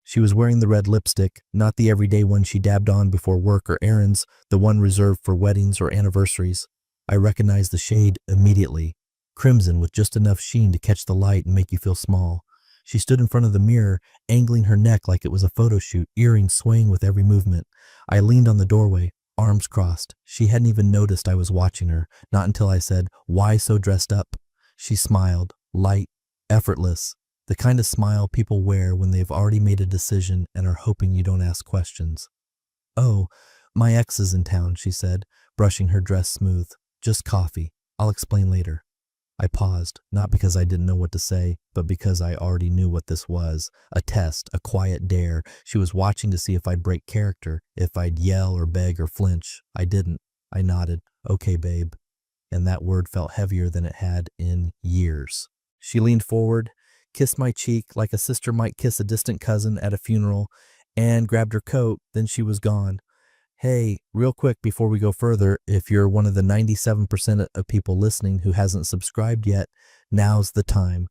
She was wearing the red lipstick, not the everyday one she dabbed on before work or errands, the one reserved for weddings or anniversaries. I recognized the shade immediately. Crimson with just enough sheen to catch the light and make you feel small. She stood in front of the mirror, angling her neck like it was a photo shoot, earrings swaying with every movement. I leaned on the doorway, arms crossed. She hadn't even noticed I was watching her, not until I said, "Why so dressed up?" She smiled, light, effortless, the kind of smile people wear when they've already made a decision and are hoping you don't ask questions. "Oh, my ex is in town," she said, brushing her dress smooth. "Just coffee. I'll explain later." I paused, not because I didn't know what to say, but because I already knew what this was. A test, a quiet dare. She was watching to see if I'd break character, if I'd yell or beg or flinch. I didn't. I nodded. "Okay, babe." And that word felt heavier than it had in years. She leaned forward, kissed my cheek like a sister might kiss a distant cousin at a funeral, and grabbed her coat. Then she was gone. Hey, real quick before we go further, if you're one of the 97% of people listening who hasn't subscribed yet, now's the time.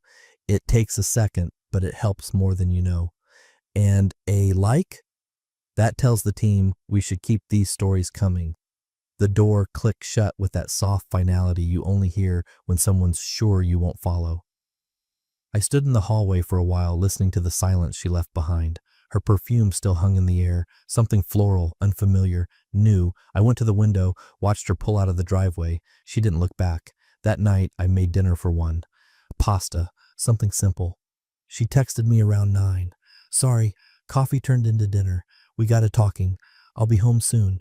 It takes a second, but it helps more than you know. And a like? That tells the team we should keep these stories coming. The door clicked shut with that soft finality you only hear when someone's sure you won't follow. I stood in the hallway for a while, listening to the silence she left behind. Her perfume still hung in the air, something floral, unfamiliar, new. I went to the window, watched her pull out of the driveway. She didn't look back. That night, I made dinner for one. Pasta, something simple. She texted me around 9. "Sorry, coffee turned into dinner. We got to talking. I'll be home soon."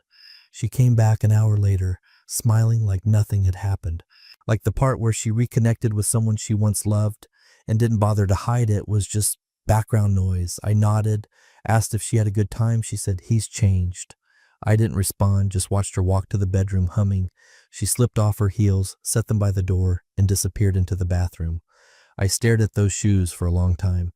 She came back an hour later, smiling like nothing had happened. Like the part where she reconnected with someone she once loved and didn't bother to hide it was just background noise. I nodded, asked if she had a good time. She said, "He's changed." I didn't respond, just watched her walk to the bedroom humming. She slipped off her heels, set them by the door, and disappeared into the bathroom. I stared at those shoes for a long time.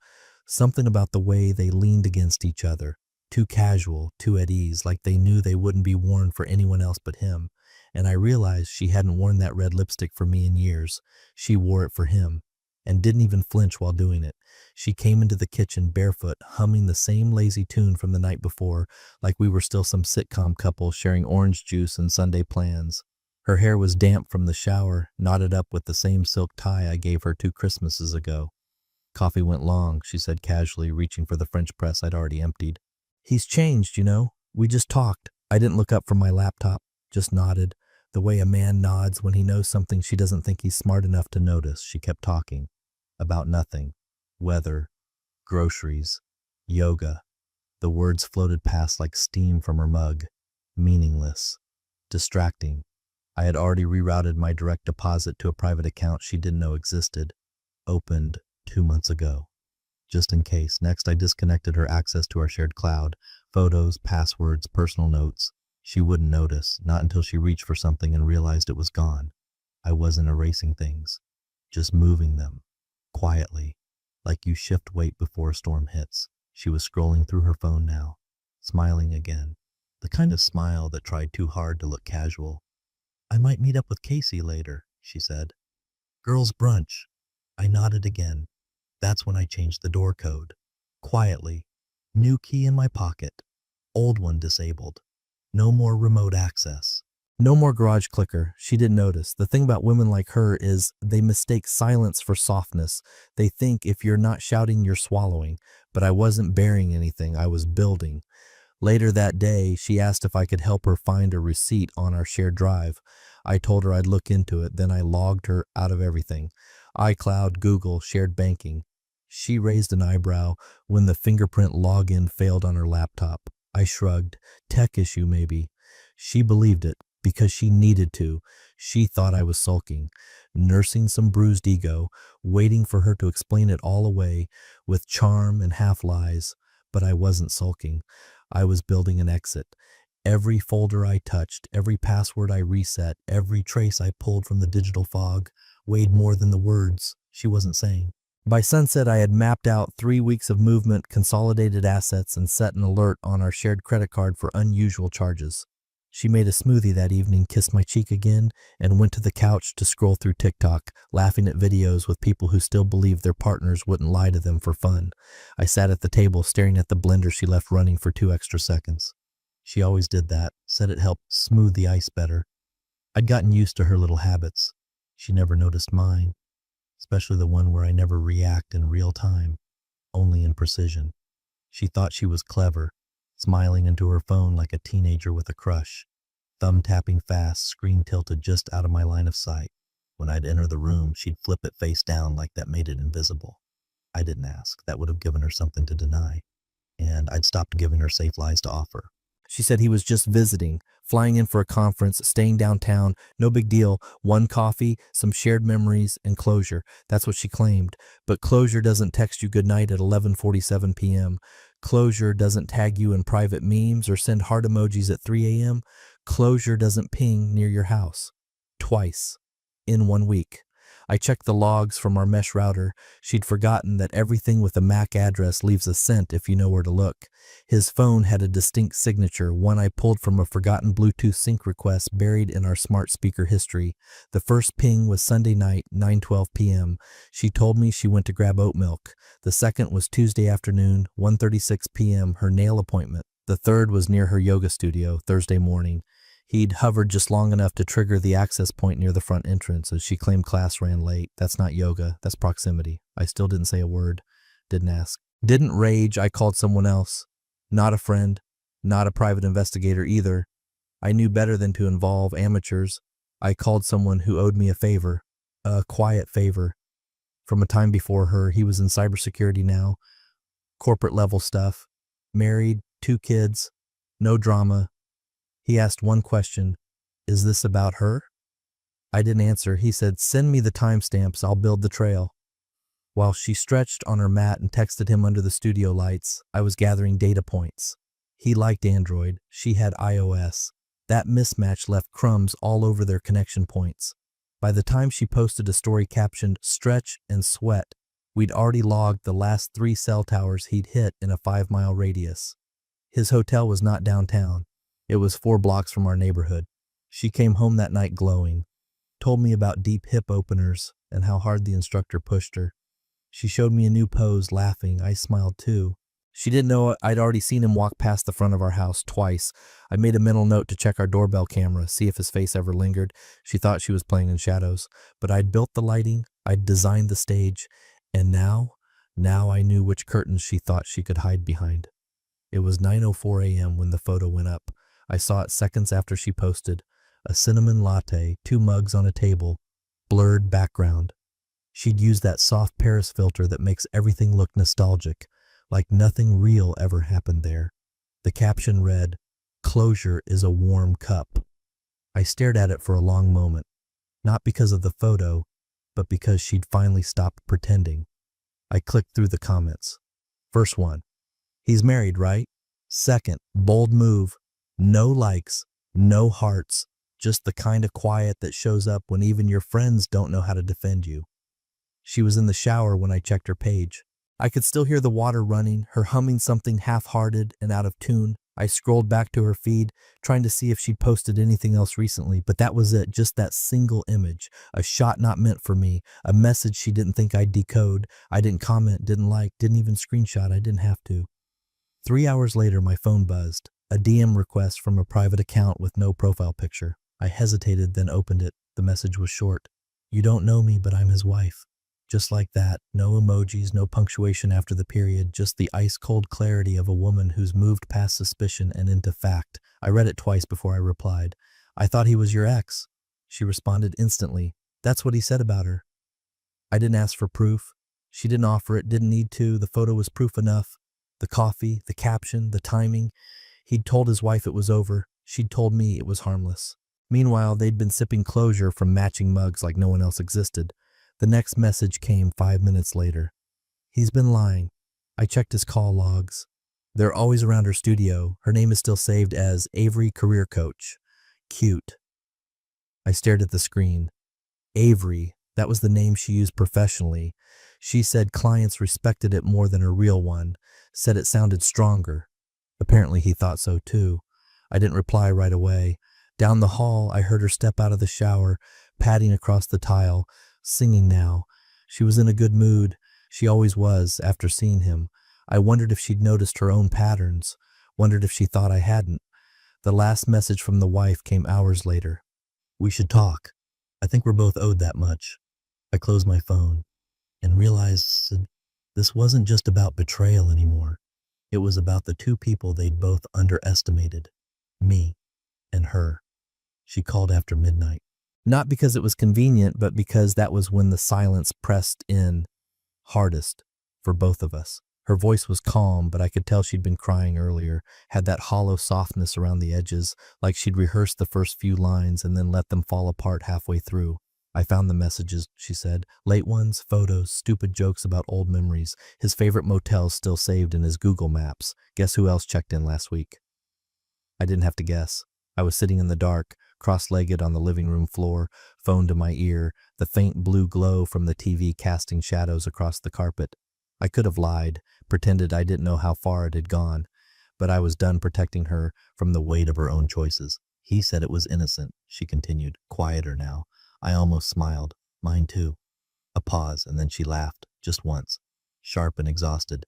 Something about the way they leaned against each other. Too casual, too at ease, like they knew they wouldn't be worn for anyone else but him. And I realized she hadn't worn that red lipstick for me in years. She wore it for him, and didn't even flinch while doing it. She came into the kitchen barefoot, humming the same lazy tune from the night before, like we were still some sitcom couple sharing orange juice and Sunday plans. Her hair was damp from the shower, knotted up with the same silk tie I gave her 2 Christmases ago. "Coffee went long," she said casually, reaching for the French press I'd already emptied. "He's changed, you know. We just talked." I didn't look up from my laptop, just nodded. The way a man nods when he knows something she doesn't think he's smart enough to notice. She kept talking. About nothing. Weather. Groceries. Yoga. The words floated past like steam from her mug. Meaningless. Distracting. I had already rerouted my direct deposit to a private account she didn't know existed. Opened 2 months ago. Just in case. Next, I disconnected her access to our shared cloud. Photos, passwords, personal notes. She wouldn't notice, not until she reached for something and realized it was gone. I wasn't erasing things, just moving them, quietly, like you shift weight before a storm hits. She was scrolling through her phone now, smiling again, the kind of smile that tried too hard to look casual. "I might meet up with Casey later," she said. "Girls' brunch." I nodded again. That's when I changed the door code. Quietly, new key in my pocket, old one disabled. No more remote access. No more garage clicker. She didn't notice. The thing about women like her is they mistake silence for softness. They think if you're not shouting, you're swallowing. But I wasn't burying anything. I was building. Later that day, she asked if I could help her find a receipt on our shared drive. I told her I'd look into it. Then I logged her out of everything. iCloud, Google, shared banking. She raised an eyebrow when the fingerprint login failed on her laptop. I shrugged. Tech issue, maybe. She believed it because she needed to. She thought I was sulking, nursing some bruised ego, waiting for her to explain it all away with charm and half lies. But I wasn't sulking. I was building an exit. Every folder I touched, every password I reset, every trace I pulled from the digital fog weighed more than the words she wasn't saying. By sunset, I had mapped out 3 weeks of movement, consolidated assets, and set an alert on our shared credit card for unusual charges. She made a smoothie that evening, kissed my cheek again, and went to the couch to scroll through TikTok, laughing at videos with people who still believed their partners wouldn't lie to them for fun. I sat at the table staring at the blender she left running for 2 extra seconds. She always did that, said it helped smooth the ice better. I'd gotten used to her little habits. She never noticed mine, especially the one where I never react in real time, only in precision. She thought she was clever, smiling into her phone like a teenager with a crush, thumb tapping fast, screen tilted just out of my line of sight. When I'd enter the room, she'd flip it face down like that made it invisible. I didn't ask. That would have given her something to deny, and I'd stopped giving her safe lies to offer. She said he was just visiting, flying in for a conference, staying downtown, no big deal, one coffee, some shared memories, and closure. That's what she claimed. But closure doesn't text you goodnight at 11:47 p.m. Closure doesn't tag you in private memes or send heart emojis at 3 a.m. Closure doesn't ping near your house. Twice. In 1 week. I checked the logs from our mesh router. She'd forgotten that everything with a MAC address leaves a scent if you know where to look. His phone had a distinct signature, one I pulled from a forgotten Bluetooth sync request buried in our smart speaker history. The first ping was Sunday night, 9:12 p.m. She told me she went to grab oat milk. The second was Tuesday afternoon, 1:36 p.m., her nail appointment. The third was near her yoga studio, Thursday morning. He'd hovered just long enough to trigger the access point near the front entrance as she claimed class ran late. That's not yoga, that's proximity. I still didn't say a word, didn't ask. Didn't rage, I called someone else. Not a friend, not a private investigator either. I knew better than to involve amateurs. I called someone who owed me a favor, a quiet favor. From a time before her, he was in cybersecurity now, corporate level stuff, married, 2 kids, no drama. He asked one question, is this about her? I didn't answer. He said, send me the timestamps, I'll build the trail. While she stretched on her mat and texted him under the studio lights, I was gathering data points. He liked Android, she had iOS. That mismatch left crumbs all over their connection points. By the time she posted a story captioned, stretch and sweat, we'd already logged the last 3 cell towers he'd hit in a 5-mile radius. His hotel was not downtown. It was 4 blocks from our neighborhood. She came home that night glowing, told me about deep hip openers and how hard the instructor pushed her. She showed me a new pose, laughing. I smiled too. She didn't know I'd already seen him walk past the front of our house twice. I made a mental note to check our doorbell camera, see if his face ever lingered. She thought she was playing in shadows. But I'd built the lighting, I'd designed the stage, and now I knew which curtains she thought she could hide behind. It was 9:04 a.m. when the photo went up. I saw it seconds after she posted. A cinnamon latte, 2 mugs on a table, blurred background. She'd used that soft Paris filter that makes everything look nostalgic, like nothing real ever happened there. The caption read, "Closure is a warm cup." I stared at it for a long moment, not because of the photo, but because she'd finally stopped pretending. I clicked through the comments. First one, he's married, right? Second, bold move. No likes, no hearts, just the kind of quiet that shows up when even your friends don't know how to defend you. She was in the shower when I checked her page. I could still hear the water running, her humming something half-hearted and out of tune. I scrolled back to her feed, trying to see if she'd posted anything else recently, but that was it, just that single image, a shot not meant for me, a message she didn't think I'd decode. I didn't comment, didn't like, didn't even screenshot, I didn't have to. 3 hours later, my phone buzzed. A DM request from a private account with no profile picture. I hesitated, then opened it. The message was short. You don't know me, but I'm his wife. Just like that, no emojis, no punctuation after the period, just the ice-cold clarity of a woman who's moved past suspicion and into fact. I read it twice before I replied. I thought he was your ex. She responded instantly. That's what he said about her. I didn't ask for proof. She didn't offer it, didn't need to. The photo was proof enough. The coffee, the caption, the timing. He'd told his wife it was over. She'd told me it was harmless. Meanwhile, they'd been sipping closure from matching mugs like no one else existed. The next message came 5 minutes later. He's been lying. I checked his call logs. They're always around her studio. Her name is still saved as Avery Career Coach. Cute. I stared at the screen. Avery, that was the name she used professionally. She said clients respected it more than her real one, said it sounded stronger. Apparently he thought so too. I didn't reply right away. Down the hall, I heard her step out of the shower, padding across the tile, singing now. She was in a good mood. She always was, after seeing him. I wondered if she'd noticed her own patterns, wondered if she thought I hadn't. The last message from the wife came hours later. We should talk. I think we're both owed that much. I closed my phone and realized this wasn't just about betrayal anymore. It was about the two people they'd both underestimated, me and her. She called after midnight. Not because it was convenient, but because that was when the silence pressed in hardest for both of us. Her voice was calm, but I could tell she'd been crying earlier, had that hollow softness around the edges, like she'd rehearsed the first few lines and then let them fall apart halfway through. I found the messages, she said. Late ones, photos, stupid jokes about old memories, his favorite motels still saved in his Google Maps. Guess who else checked in last week? I didn't have to guess. I was sitting in the dark, cross-legged on the living room floor, phone to my ear, the faint blue glow from the TV casting shadows across the carpet. I could have lied, pretended I didn't know how far it had gone, but I was done protecting her from the weight of her own choices. He said it was innocent, she continued, quieter now. I almost smiled. Mine too. A pause, and then she laughed, just once, sharp and exhausted.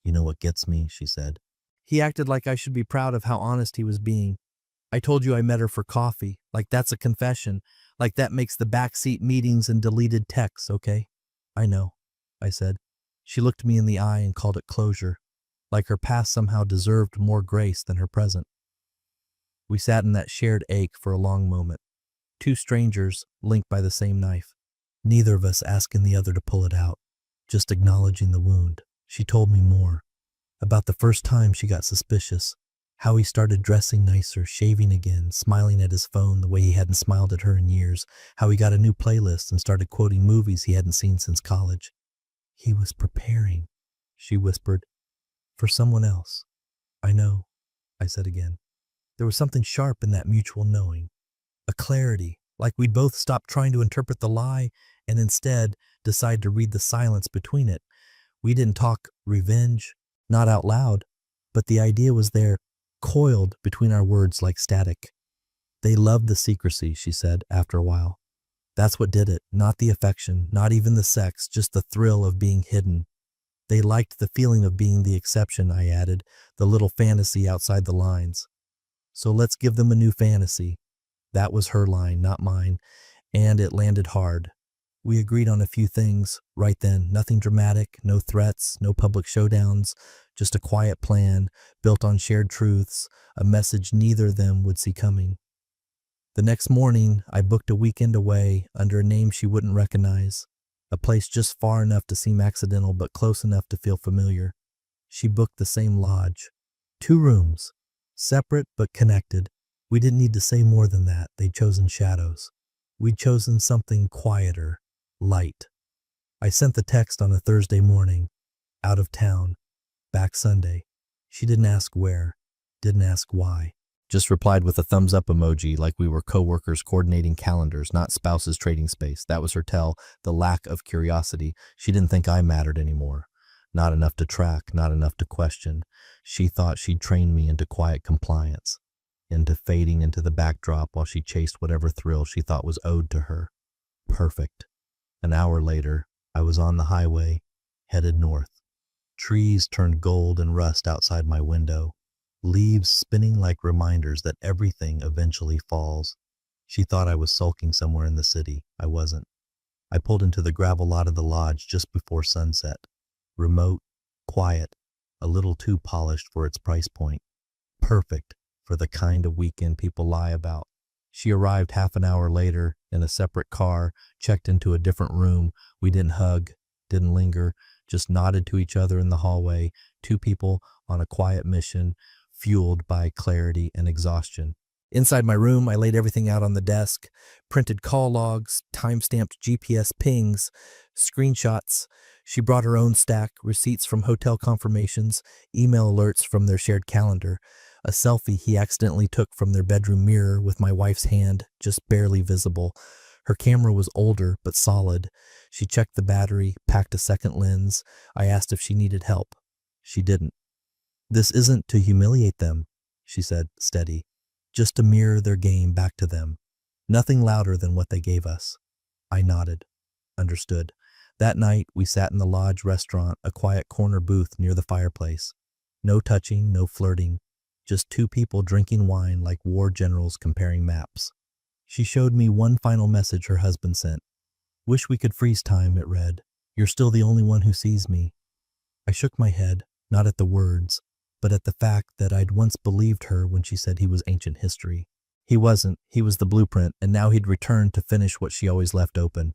You know what gets me, she said. He acted like I should be proud of how honest he was being. I told you I met her for coffee, like that's a confession, like that makes the backseat meetings and deleted texts, okay? I know, I said. She looked me in the eye and called it closure, like her past somehow deserved more grace than her present. We sat in that shared ache for a long moment, two strangers linked by the same knife, neither of us asking the other to pull it out, just acknowledging the wound. She told me more, about the first time she got suspicious, how he started dressing nicer, shaving again, smiling at his phone the way he hadn't smiled at her in years, how he got a new playlist and started quoting movies he hadn't seen since college. He was preparing, she whispered, for someone else. I know, I said again. There was something sharp in that mutual knowing, a clarity, like we'd both stopped trying to interpret the lie and instead decide to read the silence between it. We didn't talk revenge, not out loud, but the idea was there, coiled between our words like static. They loved the secrecy, she said after a while. That's what did it, not the affection, not even the sex, just the thrill of being hidden. They liked the feeling of being the exception, I added, the little fantasy outside the lines. So let's give them a new fantasy. That was her line, not mine, and it landed hard. We agreed on a few things right then, nothing dramatic, no threats, no public showdowns, just a quiet plan built on shared truths, a message neither of them would see coming. The next morning, I booked a weekend away under a name she wouldn't recognize, a place just far enough to seem accidental but close enough to feel familiar. She booked the same lodge. 2 rooms, separate but connected. We didn't need to say more than that. They'd chosen shadows. We'd chosen something quieter, light. I sent the text on a Thursday morning, out of town, back Sunday. She didn't ask where, didn't ask why. Just replied with a thumbs up emoji like we were co-workers coordinating calendars, not spouses trading space. That was her tell, the lack of curiosity. She didn't think I mattered anymore. Not enough to track, not enough to question. She thought she'd trained me into quiet compliance, into fading into the backdrop while she chased whatever thrill she thought was owed to her. Perfect. An hour later, I was on the highway, headed north. Trees turned gold and rust outside my window, leaves spinning like reminders that everything eventually falls. She thought I was sulking somewhere in the city. I wasn't. I pulled into the gravel lot of the lodge just before sunset. Remote, quiet, a little too polished for its price point. Perfect for the kind of weekend people lie about. She arrived half an hour later in a separate car, checked into a different room. We didn't hug, didn't linger, just nodded to each other in the hallway, 2 people on a quiet mission, fueled by clarity and exhaustion. Inside my room, I laid everything out on the desk, printed call logs, time-stamped GPS pings, screenshots. She brought her own stack, receipts from hotel confirmations, email alerts from their shared calendar, a selfie he accidentally took from their bedroom mirror with my wife's hand, just barely visible. Her camera was older but solid. She checked the battery, packed a second lens. I asked if she needed help. She didn't. This isn't to humiliate them, she said, steady. just to mirror their game back to them. Nothing louder than what they gave us. I nodded. Understood. That night, we sat in the lodge restaurant, a quiet corner booth near the fireplace. No touching, no flirting. Just two people drinking wine like war generals comparing maps. She showed me one final message her husband sent. "Wish we could freeze time," it read. "You're still the only one who sees me." I shook my head, not at the words, but at the fact that I'd once believed her when she said he was ancient history. He wasn't. He was the blueprint, and now he'd returned to finish what she always left open.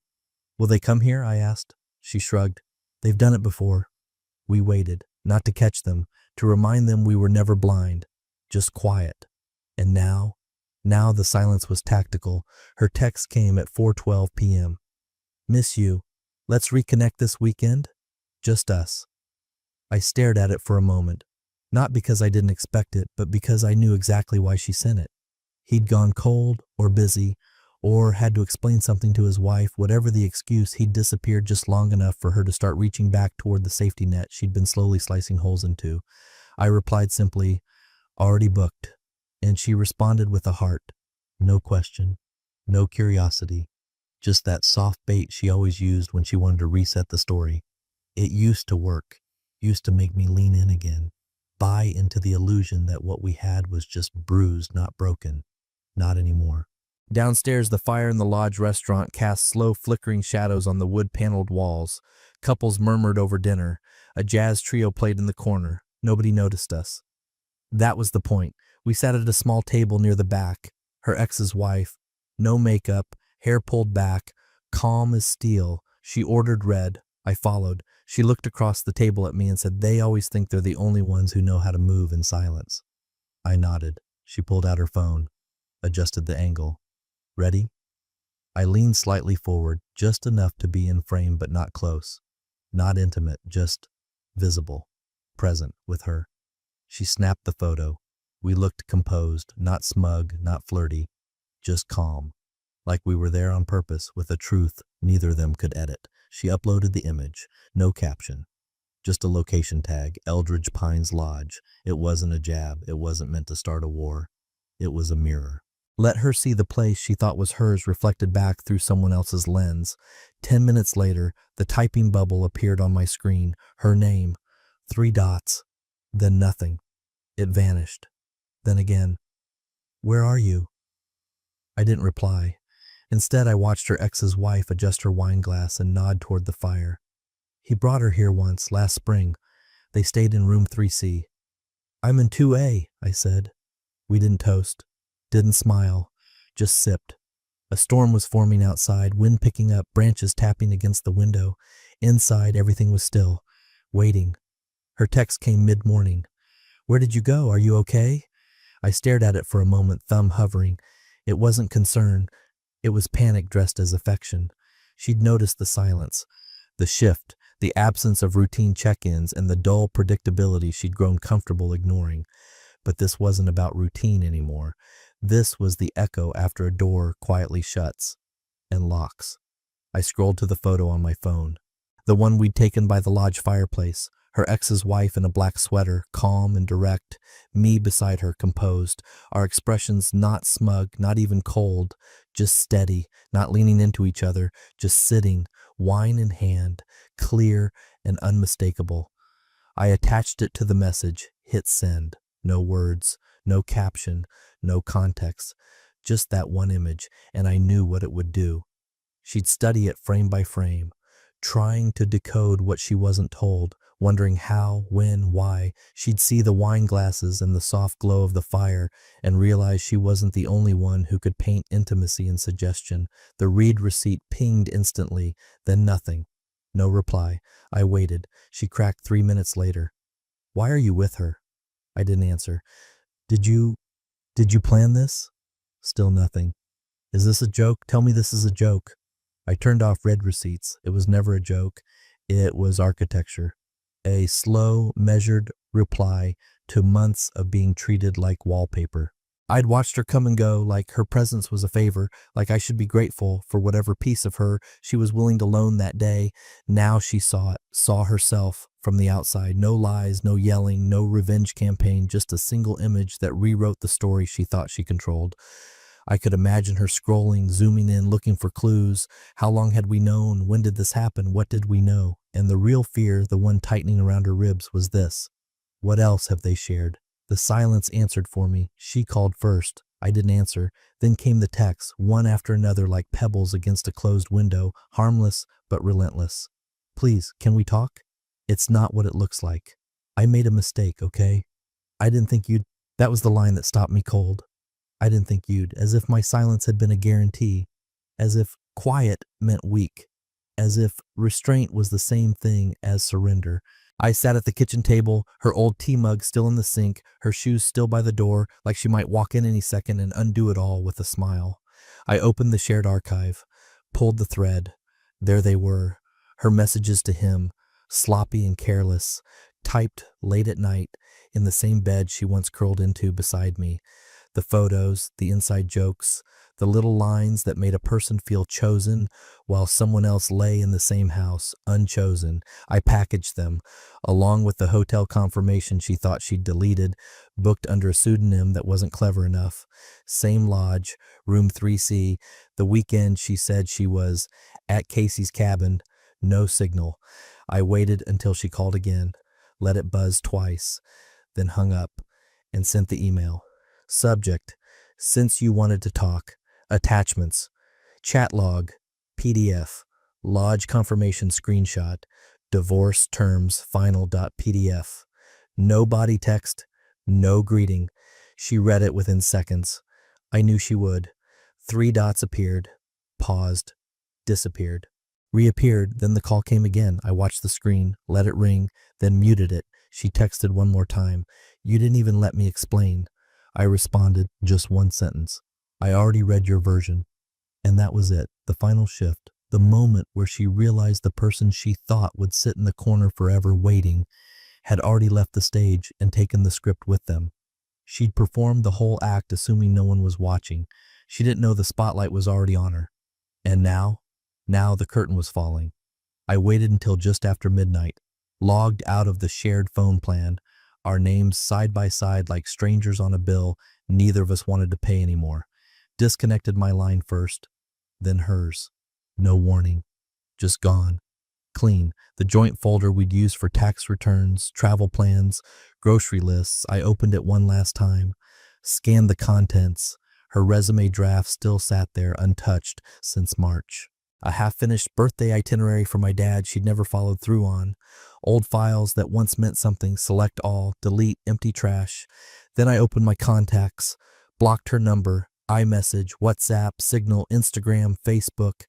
"Will they come here?" I asked. She shrugged. "They've done it before." We waited, not to catch them, to remind them we were never blind, just quiet. And now the silence was tactical. Her text came at 4:12 p.m. "Miss you. Let's reconnect this weekend?" Just us. I stared at it for a moment, not because I didn't expect it, but because I knew exactly why she sent it. He'd gone cold or busy, or had to explain something to his wife. Whatever the excuse, he'd disappeared just long enough for her to start reaching back toward the safety net she'd been slowly slicing holes into. I replied simply, "Already booked," and she responded with a heart. No question, no curiosity, just that soft bait she always used when she wanted to reset the story. It used to work, used to make me lean in again, buy into the illusion that what we had was just bruised, not broken. Not anymore. Downstairs, the fire in the lodge restaurant cast slow, flickering shadows on the wood-paneled walls. Couples murmured over dinner. A jazz trio played in the corner. Nobody noticed us. That was the point. We sat at a small table near the back. Her ex's wife. No makeup, hair pulled back, calm as steel. She ordered red. I followed. She looked across the table at me and said, "They always think they're the only ones who know how to move in silence." I nodded. She pulled out her phone, adjusted the angle. "Ready?" I leaned slightly forward, just enough to be in frame but not close. Not intimate, just visible, present with her. She snapped the photo. We looked composed, not smug, not flirty, just calm, like we were there on purpose with a truth neither of them could edit. She uploaded the image, no caption, just a location tag, Eldridge Pines Lodge. It wasn't a jab, it wasn't meant to start a war. It was a mirror. Let her see the place she thought was hers reflected back through someone else's lens. 10 minutes later, the typing bubble appeared on my screen. Her name. 3 dots. Then nothing. It vanished. Then again. "Where are you?" I didn't reply. Instead, I watched her ex's wife adjust her wine glass and nod toward the fire. "He brought her here once, last spring. They stayed in room 3C. "I'm in 2A, I said. We didn't toast. Didn't smile, just sipped. A storm was forming outside, wind picking up, branches tapping against the window. Inside, everything was still, waiting. Her text came mid-morning. "Where did you go? Are you okay?" I stared at it for a moment, thumb hovering. It wasn't concern. It was panic dressed as affection. She'd noticed the silence, the shift, the absence of routine check-ins, and the dull predictability she'd grown comfortable ignoring. But this wasn't about routine anymore. This was the echo after a door quietly shuts and locks. I scrolled to the photo on my phone. The one we'd taken by the lodge fireplace. Her ex's wife in a black sweater, calm and direct. Me beside her, composed. Our expressions not smug, not even cold. Just steady, not leaning into each other. Just sitting, wine in hand, clear and unmistakable. I attached it to the message, hit send. No words, no caption, no context, just that one image, and I knew what it would do. She'd study it frame by frame, trying to decode what she wasn't told, wondering how, when, why. She'd see the wine glasses and the soft glow of the fire and realize she wasn't the only one who could paint intimacy and suggestion. The read receipt pinged instantly, then nothing. No reply. I waited. She cracked 3 minutes later. "Why are you with her?" I didn't answer. Did you plan this?" Still nothing. "Is this a joke? Tell me this is a joke." I turned off read receipts. It was never a joke. It was architecture. A slow, measured reply to months of being treated like wallpaper. I'd watched her come and go, like her presence was a favor, like I should be grateful for whatever piece of her she was willing to loan that day. Now she saw it, saw herself, from the outside. No lies, no yelling, no revenge campaign, just a single image that rewrote the story she thought she controlled. I could imagine her scrolling, zooming in, looking for clues. How long had we known? When did this happen? What did we know? And the real fear, the one tightening around her ribs, was this. What else have they shared? The silence answered for me. She called first. I didn't answer. Then came the texts, one after another like pebbles against a closed window, harmless but relentless. Please, can we talk? It's not what it looks like. I made a mistake, okay? I didn't think you'd... That was the line that stopped me cold. I didn't think you'd, as if my silence had been a guarantee, as if quiet meant weak, as if restraint was the same thing as surrender. I sat at the kitchen table, her old tea mug still in the sink, her shoes still by the door, like she might walk in any second and undo it all with a smile. I opened the shared archive, pulled the thread. There they were, her messages to him, sloppy and careless, typed late at night in the same bed she once curled into beside me. The photos, the inside jokes, the little lines that made a person feel chosen while someone else lay in the same house, unchosen. I packaged them, along with the hotel confirmation she thought she'd deleted, booked under a pseudonym that wasn't clever enough. Same lodge, room 3C. The weekend she said she was at Casey's cabin. No signal. I waited until she called again, let it buzz twice, then hung up and sent the email. Subject, since you wanted to talk. Attachments, chat log, PDF, lodge confirmation screenshot, divorce terms final.pdf. No body text, no greeting. She read it within seconds. I knew she would. 3 dots appeared, paused, disappeared, reappeared. Then the call came again. I watched the screen, let it ring, then muted it. She texted one more time. You didn't even let me explain. I responded, just one sentence. I already read your version. And that was it, the final shift, the moment where she realized the person she thought would sit in the corner forever waiting had already left the stage and taken the script with them. She'd performed the whole act assuming no one was watching. She didn't know the spotlight was already on her. And now the curtain was falling. I waited until just after midnight, logged out of the shared phone plan, our names side by side like strangers on a bill neither of us wanted to pay anymore. Disconnected my line first, then hers. No warning. Just gone. Clean. The joint folder we'd used for tax returns, travel plans, grocery lists. I opened it one last time, scanned the contents. Her resume draft still sat there untouched since March. A half-finished birthday itinerary for my dad she'd never followed through on. Old files that once meant something, select all, delete, empty trash. Then I opened my contacts, blocked her number, iMessage, WhatsApp, Signal, Instagram, Facebook.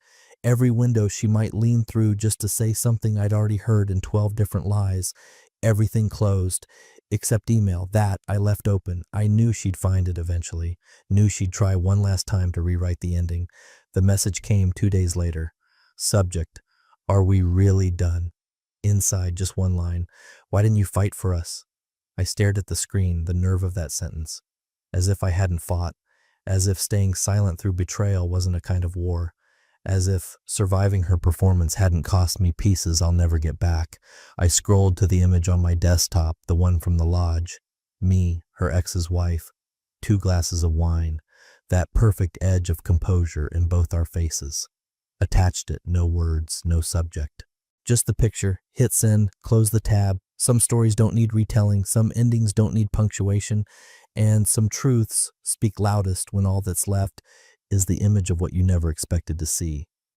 Every window she might lean through just to say something I'd already heard in 12 different lies. Everything closed, except email. That I left open. I knew she'd find it eventually. Knew she'd try one last time to rewrite the ending. The message came 2 days later. Subject, are we really done? Inside, just one line. Why didn't you fight for us? I stared at the screen, the nerve of that sentence. As if I hadn't fought. As if staying silent through betrayal wasn't a kind of war. As if surviving her performance hadn't cost me pieces I'll never get back. I scrolled to the image on my desktop, the one from the lodge. Me, her ex's wife. 2 glasses of wine. That perfect edge of composure in both our faces. Attached it, no words, no subject. Just the picture, hit send, close the tab. Some stories don't need retelling, some endings don't need punctuation, and some truths speak loudest when all that's left is the image of what you never expected to see.